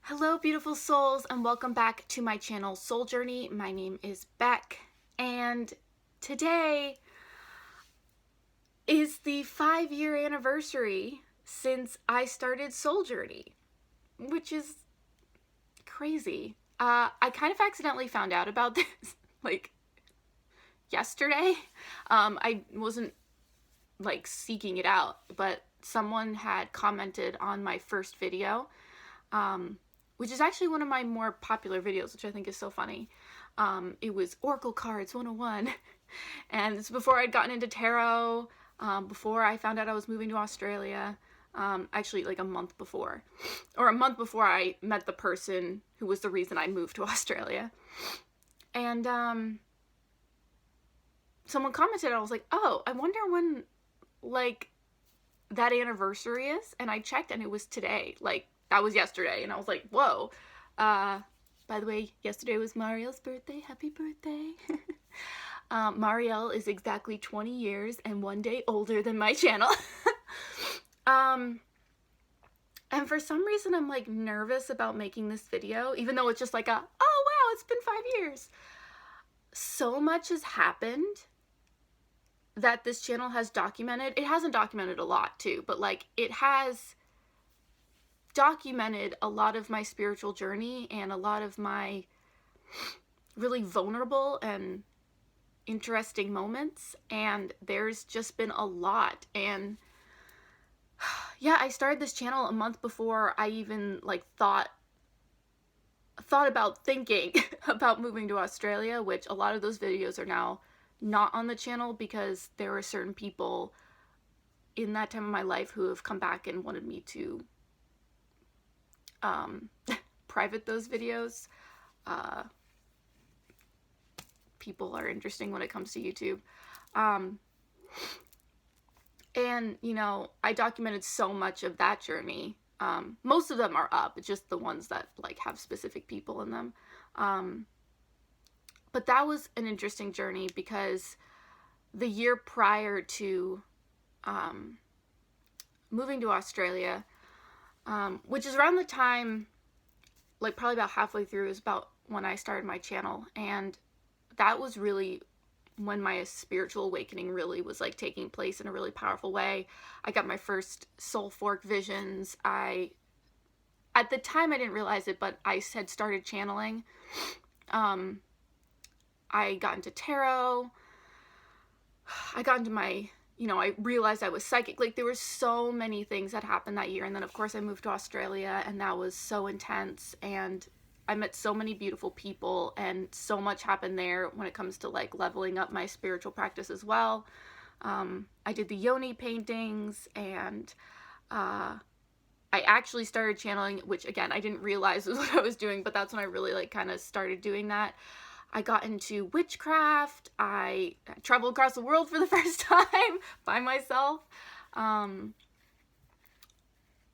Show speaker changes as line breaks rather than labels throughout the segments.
Hello, beautiful souls, and welcome back to my channel, Soul Journey. My name is Beck, and today is the 5-year anniversary since I started Soul Journey, which is crazy. I kind of accidentally found out about this, like, yesterday. I wasn't, like, seeking it out, but someone had commented on my first video, which is actually one of my more popular videos, which I think is so funny. It was Oracle Cards 101, and it's before I'd gotten into tarot, before I found out I was moving to Australia, actually like a month before I met the person who was the reason I moved to Australia. And someone commented, I was like, oh, I wonder when, like, that anniversary is, and I checked and it was today. Like, that was yesterday, and I was like, whoa. By the way, yesterday was Marielle's birthday. Happy birthday. Marielle is exactly 20 years and 1 day older than my channel. And for some reason I'm like nervous about making this video, even though it's just like oh wow, it's been 5 years. So much has happened that this channel has documented. It hasn't documented a lot too, but like it has documented a lot of my spiritual journey and a lot of my really vulnerable and interesting moments, and there's just been a lot. And yeah, I started this channel a month before I even like thought about thinking about moving to Australia, which a lot of those videos are now not on the channel because there were certain people in that time of my life who have come back and wanted me to private those videos. People are interesting when it comes to YouTube. And, you know, I documented so much of that journey. Most of them are up, just the ones that, like, have specific people in them. But that was an interesting journey because the year prior to moving to Australia, which is around the time, like, probably about halfway through, is about when I started my channel. And that was really when my spiritual awakening really was like taking place in a really powerful way. I got my first soul fork visions. At the time I didn't realize it, but I had started channeling. I got into tarot. I got into my, I realized I was psychic. Like, there were so many things that happened that year. And then of course I moved to Australia, and that was so intense, and I met so many beautiful people, and so much happened there when it comes to like leveling up my spiritual practice as well. I did the yoni paintings, and I actually started channeling, which again, I didn't realize was what I was doing, but that's when I really like kind of started doing that. I got into witchcraft. I traveled across the world for the first time by myself.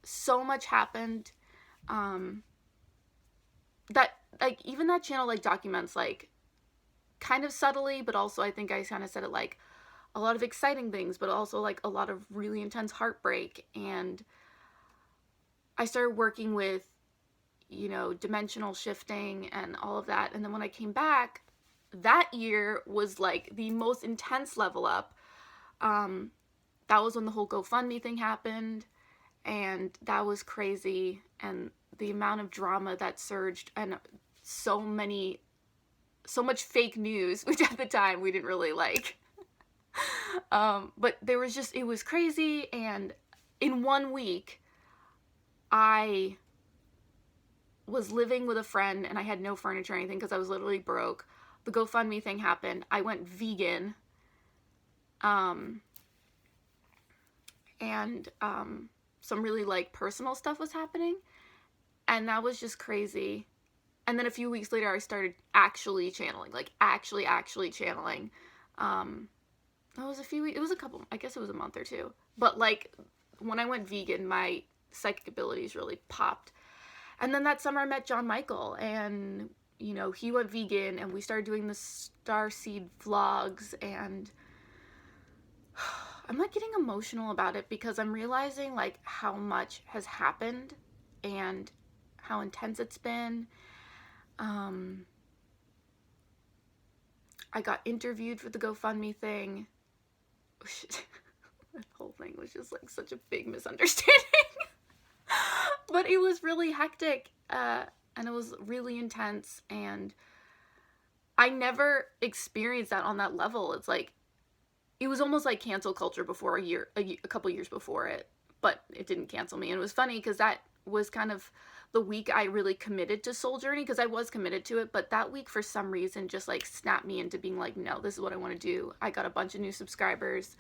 So much happened. That, like, even that channel like documents like kind of subtly, but also I think I kind of said it like a lot of exciting things, but also like a lot of really intense heartbreak. And I started working with, dimensional shifting and all of that. And then when I came back, that year was like the most intense level up. That was when the whole GoFundMe thing happened, and that was crazy. And the amount of drama that surged, and so much fake news, which at the time we didn't really like. But there was just, it was crazy. And in 1 week, I was living with a friend, and I had no furniture or anything because I was literally broke. The GoFundMe thing happened. I went vegan. And some really like personal stuff was happening. And that was just crazy. And then a few weeks later, I started actually channeling, like actually channeling. That was a few weeks, it was a couple, I guess it was a month or two. But like when I went vegan, my psychic abilities really popped. And then that summer I met John Michael, and, he went vegan, and we started doing the Starseed vlogs. And I'm like getting emotional about it because I'm realizing like how much has happened and how intense it's been. I got interviewed for the GoFundMe thing. That whole thing was just like such a big misunderstanding. But it was really hectic, and it was really intense, and I never experienced that on that level. It's like, it was almost like cancel culture before a couple years before it, but it didn't cancel me. And it was funny because that was kind of the week I really committed to Soul Journey, because I was committed to it, but that week for some reason just like snapped me into being like, no, this is what I want to do. I got a bunch of new subscribers,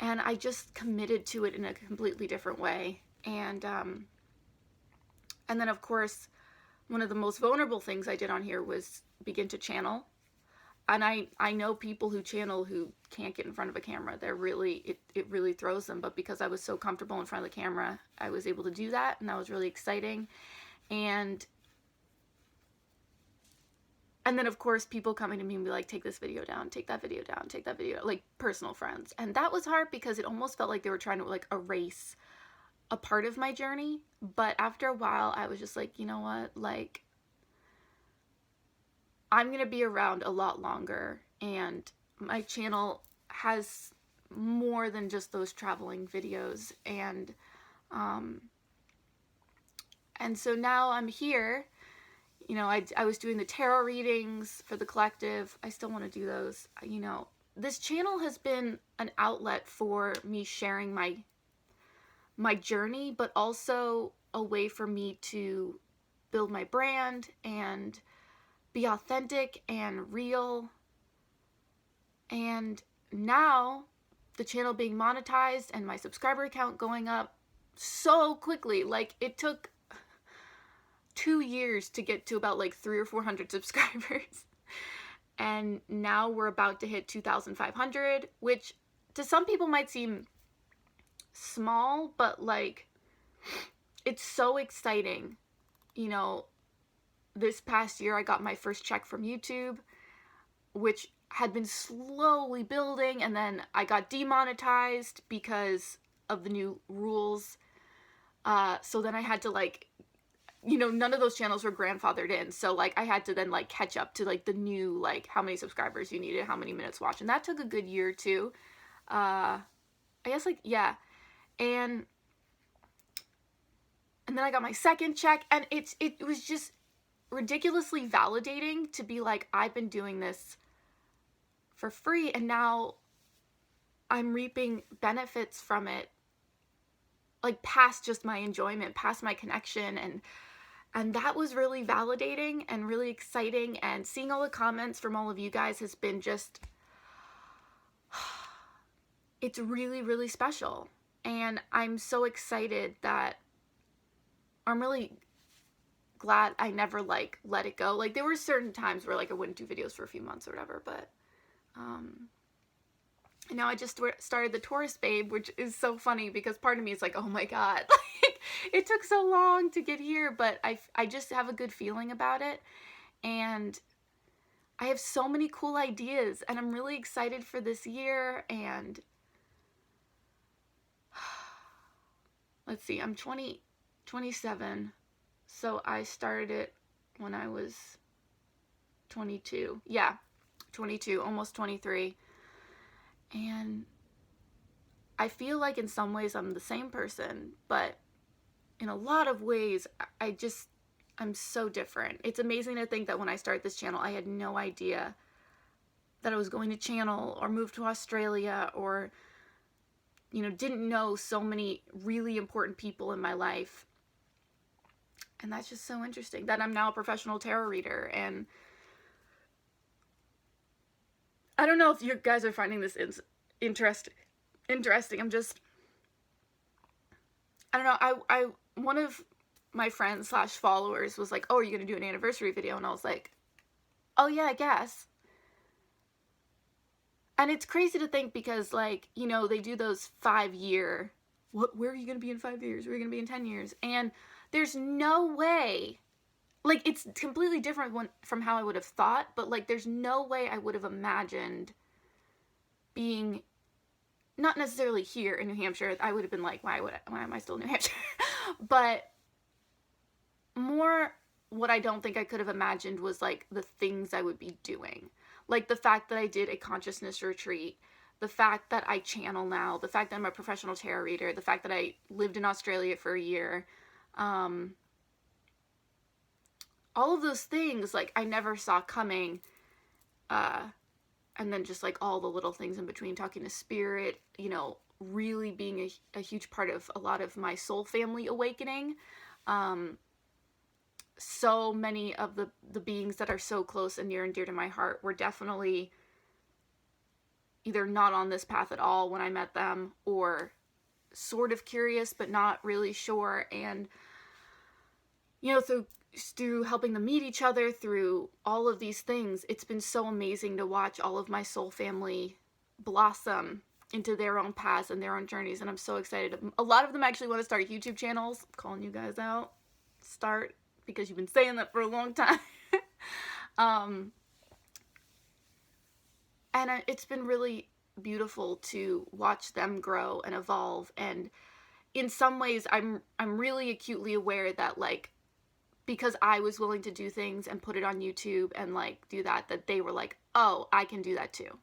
and I just committed to it in a completely different way. And then, of course, one of the most vulnerable things I did on here was begin to channel. And I know people who channel who can't get in front of a camera. They're really, it really throws them. But because I was so comfortable in front of the camera, I was able to do that. And that was really exciting. And then, of course, people coming to me and be like, take this video down, take that video down, take that video, like personal friends. And that was hard because it almost felt like they were trying to like erase a part of my journey. But after a while, I was just like, you know what, like, I'm gonna be around a lot longer, and my channel has more than just those traveling videos. And so now I'm here. You know, I was doing the tarot readings for the collective. I still want to do those. You know, this channel has been an outlet for me sharing my journey, but also a way for me to build my brand and be authentic and real. And now the channel being monetized and my subscriber count going up so quickly, like it took 2 years to get to about like 300 or 400 subscribers. And now we're about to hit 2,500, which to some people might seem small, but like, it's so exciting. You know, this past year I got my first check from YouTube, which had been slowly building, and then I got demonetized because of the new rules. So then I had to like, you know, none of those channels were grandfathered in. So like I had to then like catch up to like the new, like how many subscribers you needed, how many minutes watched. And that took a good year too. I guess like, yeah. And then I got my second check, and it was just ridiculously validating to be like, I've been doing this for free, and now I'm reaping benefits from it, like past just my enjoyment, past my connection. And that was really validating and really exciting. And seeing all the comments from all of you guys has been just, it's really, really special. And I'm so excited that I'm really glad I never like let it go. Like there were certain times where like I wouldn't do videos for a few months or whatever, but and now I just started the Taurus Babe, which is so funny because part of me is like, oh my god, like it took so long to get here, but I just have a good feeling about it. And I have so many cool ideas, and I'm really excited for this year. And let's see, I'm 27, so I started it when I was 22. Yeah, 22, almost 23. And I feel like in some ways I'm the same person, but in a lot of ways I'm so different. It's amazing to think that when I started this channel, I had no idea that I was going to channel or move to Australia, or, you know, didn't know so many really important people in my life. And that's just so interesting that I'm now a professional tarot reader. And I don't know if you guys are finding this interesting. I'm just, I don't know. One of my friends / followers was like, oh, are you going to do an anniversary video? And I was like, oh yeah, I guess. And it's crazy to think because, like, you know, they do those 5-year, where are you going to be in 5 years? Where are you going to be in 10 years? And there's no way, like, it's completely different from how I would have thought, but, like, there's no way I would have imagined being, not necessarily here in New Hampshire. I would have been like, why am I still in New Hampshire? But more what I don't think I could have imagined was like the things I would be doing. Like the fact that I did a consciousness retreat, the fact that I channel now, the fact that I'm a professional tarot reader, the fact that I lived in Australia for a year. All of those things, like, I never saw coming. And then just like all the little things in between, talking to spirit, you know, really being a huge part of a lot of my soul family awakening. So many of the beings that are so close and near and dear to my heart were definitely either not on this path at all when I met them, or sort of curious but not really sure. And, you know, through helping them meet each other, through all of these things, it's been so amazing to watch all of my soul family blossom into their own paths and their own journeys. And I'm so excited. A lot of them actually want to start YouTube channels. I'm calling you guys out. Start, because you've been saying that for a long time. And it's been really beautiful to watch them grow and evolve. And in some ways, I'm really acutely aware that, like, because I was willing to do things and put it on YouTube and like do that they were like, oh, I can do that too.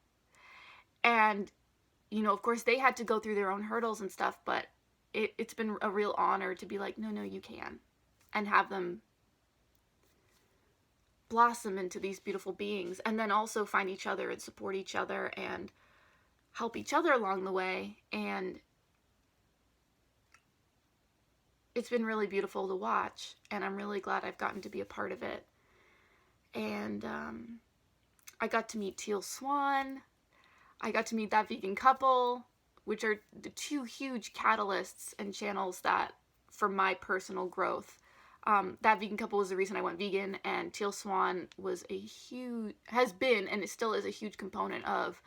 And, you know, of course they had to go through their own hurdles and stuff, but it's been a real honor to be like, no, you can. And have them blossom into these beautiful beings, and then also find each other and support each other and help each other along the way. And it's been really beautiful to watch, and I'm really glad I've gotten to be a part of it. And I got to meet Teal Swan. I got to meet That Vegan Couple, which are the two huge catalysts and channels that, for my personal growth. That Vegan Couple was the reason I went vegan, and Teal Swan has been, and it still is, a huge component of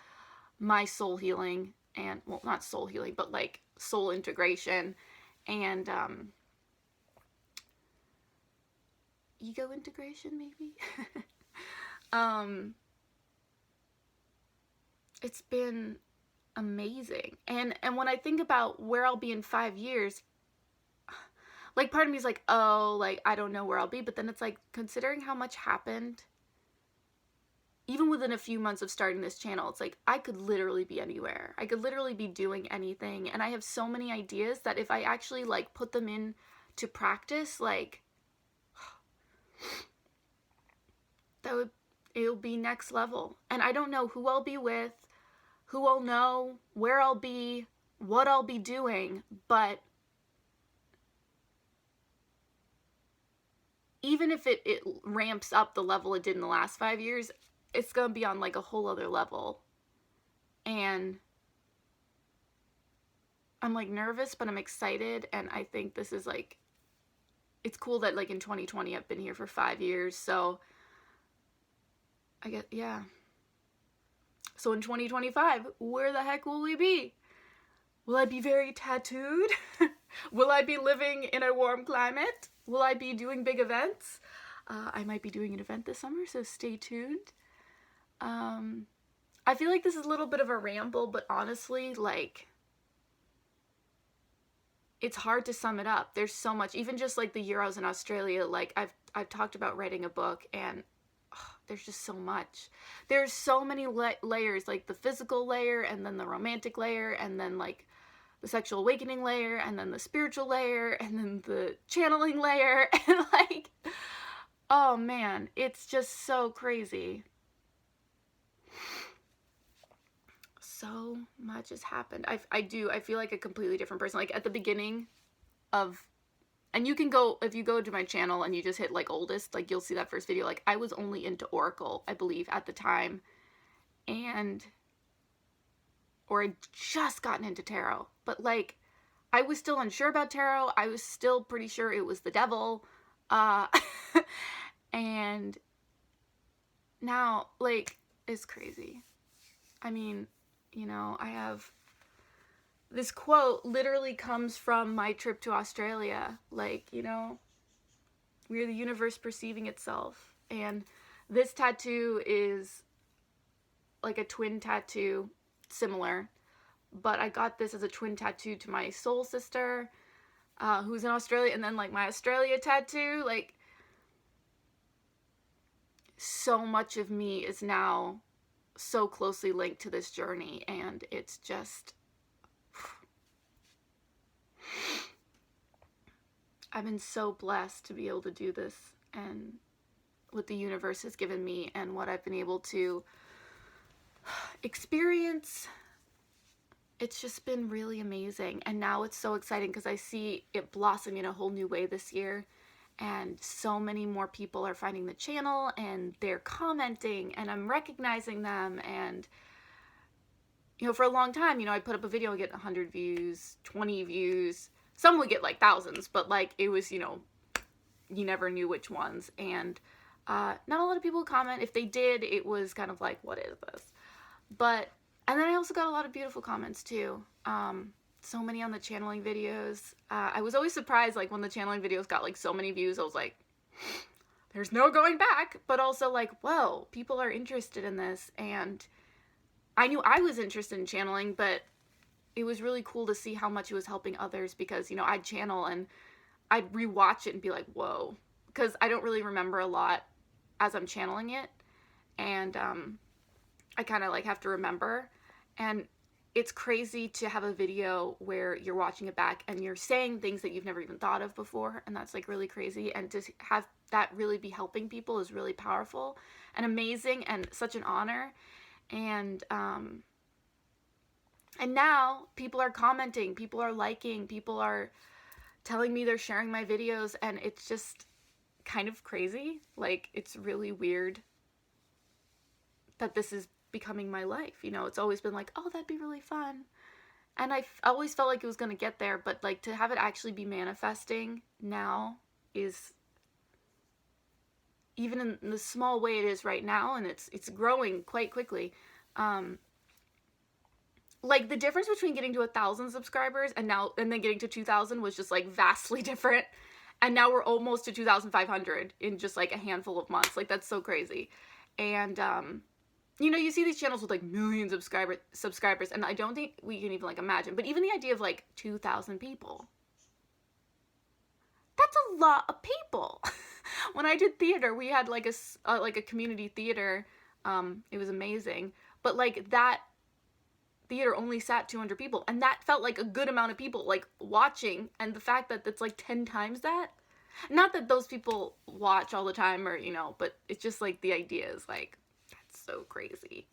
my soul healing, and, well, not soul healing, but like soul integration, and ego integration, maybe. It's been amazing. And when I think about where I'll be in 5 years, like, part of me is like, oh, like, I don't know where I'll be. But then it's like, considering how much happened, even within a few months of starting this channel, it's like, I could literally be anywhere. I could literally be doing anything. And I have so many ideas that if I actually, like, put them into practice, like, it'll be next level. And I don't know who I'll be with, who I'll know, where I'll be, what I'll be doing, but even if it ramps up the level it did in the last 5 years, it's going to be on like a whole other level. And I'm like nervous, but I'm excited. And I think this is like, it's cool that like in 2020 I've been here for 5 years. So I get, yeah. So in 2025, where the heck will we be? Will I be very tattooed? Will I be living in a warm climate? Will I be doing big events? I might be doing an event this summer, so stay tuned. I feel like this is a little bit of a ramble, but honestly, like, it's hard to sum it up. There's so much. Even just like the year I was in Australia, like, I've talked about writing a book, and there's just so much. There's so many layers, like the physical layer, and then the romantic layer, and then like the sexual awakening layer, and then the spiritual layer, and then the channeling layer, and like, oh man, it's just so crazy. So much has happened. I feel like a completely different person. Like at the beginning of, and you can go, if you go to my channel and you just hit like oldest, like you'll see that first video. Like I was only into Oracle, I believe, at the time. Or I'd just gotten into tarot. But like, I was still unsure about tarot. I was still pretty sure it was the devil. And now, like, it's crazy. I mean, you know, I have this quote literally comes from my trip to Australia. Like, you know, we're the universe perceiving itself. And this tattoo is like a twin tattoo, similar. But I got this as a twin tattoo to my soul sister, who's in Australia. And then like my Australia tattoo, like, so much of me is now so closely linked to this journey, and it's just, I've been so blessed to be able to do this, and what the universe has given me and what I've been able to experience. It's just been really amazing. And now it's so exciting because I see it blossom in a whole new way this year. And so many more people are finding the channel and they're commenting and I'm recognizing them. And, you know, for a long time, you know, I put up a video and get 100 views, 20 views. Some would get like thousands, but like it was, you know, you never knew which ones. And not a lot of people would comment. If they did, it was kind of like, what is this? But, and then I also got a lot of beautiful comments too. So many on the channeling videos. I was always surprised, like, when the channeling videos got, like, so many views. I was like, there's no going back. But also, like, whoa, people are interested in this. And I knew I was interested in channeling, but it was really cool to see how much it was helping others because, you know, I'd channel and I'd rewatch it and be like, whoa. Because I don't really remember a lot as I'm channeling it. And I kind of, like, have to remember. And it's crazy to have a video where you're watching it back and you're saying things that you've never even thought of before, and that's like really crazy. And to have that really be helping people is really powerful and amazing and such an honor. And now people are commenting, people are liking, people are telling me they're sharing my videos, and it's just kind of crazy. Like, it's really weird that this is becoming my life. You know, it's always been like, oh, that'd be really fun. And I always felt like it was going to get there, but like to have it actually be manifesting now is, even in the small way it is right now, and it's growing quite quickly. Like the difference between getting to 1,000 subscribers and then getting to 2,000 was just like vastly different. And now we're almost to 2,500 in just like a handful of months. Like, that's so crazy. And you know, you see these channels with like millions of subscribers, and I don't think we can even like imagine, but even the idea of like 2,000 people, that's a lot of people. When I did theater, we had like a community theater. It was amazing, but like that theater only sat 200 people, and that felt like a good amount of people like watching. And the fact that it's like 10 times that, not that those people watch all the time or, you know, but it's just like the idea is like, so crazy.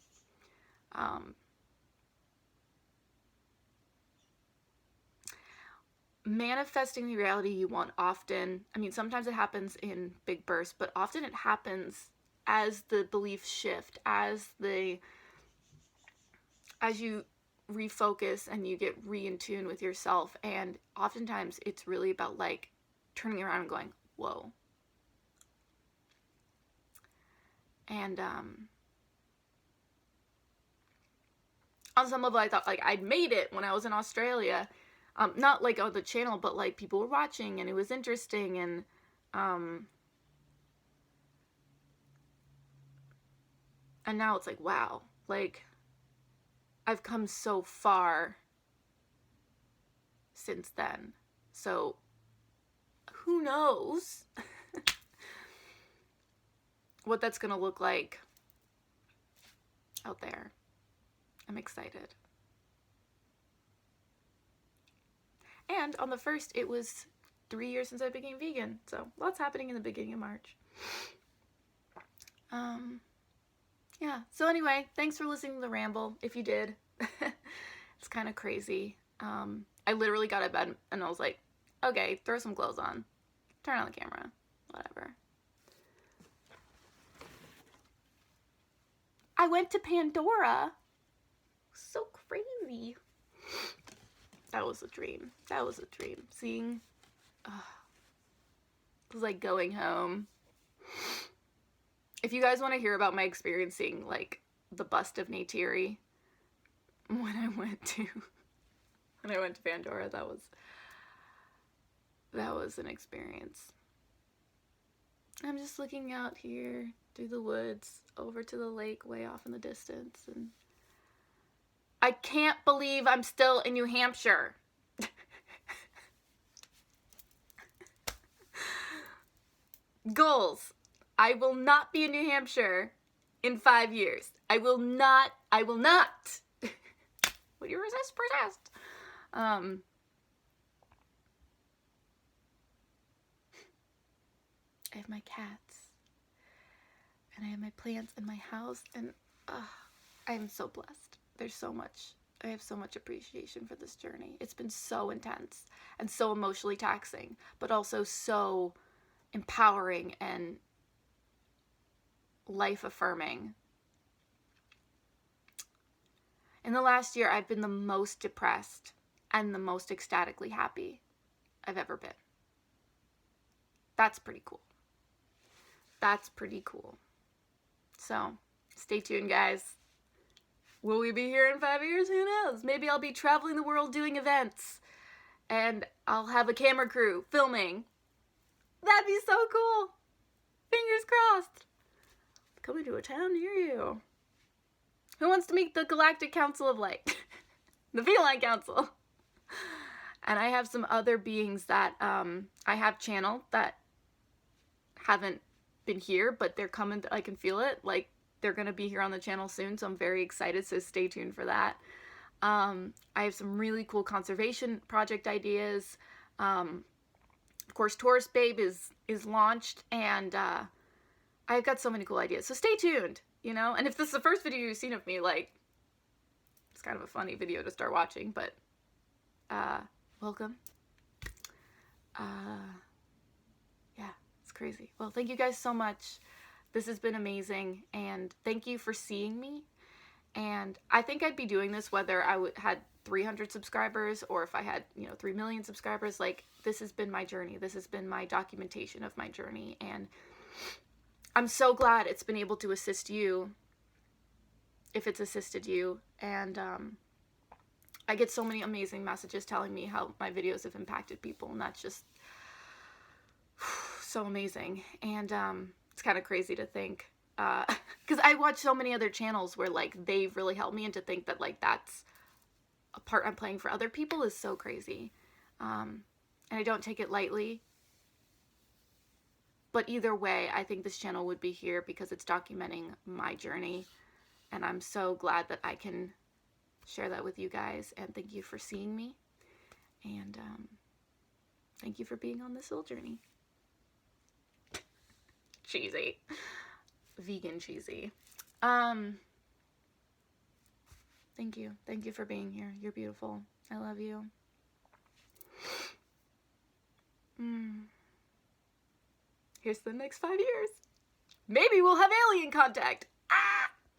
Manifesting the reality you want often, I mean, sometimes it happens in big bursts, but often it happens as the beliefs shift, as you refocus and you get in tune with yourself. And oftentimes it's really about like turning around and going, whoa. And on some level, I thought like I'd made it when I was in Australia. Not like on the channel, but like people were watching and it was interesting. And now it's like, wow, like I've come so far since then. So who knows what that's gonna look like out there. I'm excited. And on the 1st, it was 3 years since I became vegan. So lots happening in the beginning of March. Yeah. So anyway, thanks for listening to the ramble. If you did, it's kind of crazy. I literally got out of bed and I was like, okay, throw some clothes on, turn on the camera, whatever. I went to Pandora. So crazy. That was a dream. That was a dream. Seeing, it was like going home. If you guys want to hear about my experience seeing like the bust of Neytiri when I went to Pandora, that was an experience. I'm just looking out here through the woods over to the lake way off in the distance, and I can't believe I'm still in New Hampshire. Goals. I will not be in New Hampshire in 5 years. I will not. Will you resist? Persist. I have my cats, and I have my plants in my house, and I am so blessed. There's so much. I have so much appreciation for this journey. It's been so intense and so emotionally taxing, but also so empowering and life affirming. In the last year, I've been the most depressed and the most ecstatically happy I've ever been. That's pretty cool. That's pretty cool. So, stay tuned, guys. Will we be here in 5 years? Who knows? Maybe I'll be traveling the world doing events, and I'll have a camera crew filming. That'd be so cool. Fingers crossed. Coming to a town near you. Who wants to meet the Galactic Council of Light? The Feline Council. And I have some other beings that I have channeled that haven't been here, but they're coming. I can feel it. Like, they're going to be here on the channel soon, so I'm very excited, so stay tuned for that. I have some really cool conservation project ideas. Of course, Tourist Babe is launched, and I've got so many cool ideas, so stay tuned, you know? And if this is the first video you've seen of me, like, it's kind of a funny video to start watching, but welcome. Yeah, it's crazy. Well, thank you guys so much. This has been amazing, and thank you for seeing me. And I think I'd be doing this whether I had 300 subscribers or if I had, 3 million subscribers. Like, this has been my journey. This has been my documentation of my journey, and I'm so glad it's been able to assist you, if it's assisted you. And I get so many amazing messages telling me how my videos have impacted people, and that's just so amazing. And it's kind of crazy to think, because I watch so many other channels where, like, they've really helped me, and to think that, like, that's a part I'm playing for other people is so crazy. And I don't take it lightly. But either way, I think this channel would be here because it's documenting my journey, and I'm so glad that I can share that with you guys. And thank you for seeing me, and thank you for being on this little journey. Cheesy. Vegan cheesy. Thank you. Thank you for being here. You're beautiful. I love you. Here's the next 5 years. Maybe we'll have alien contact. Ah!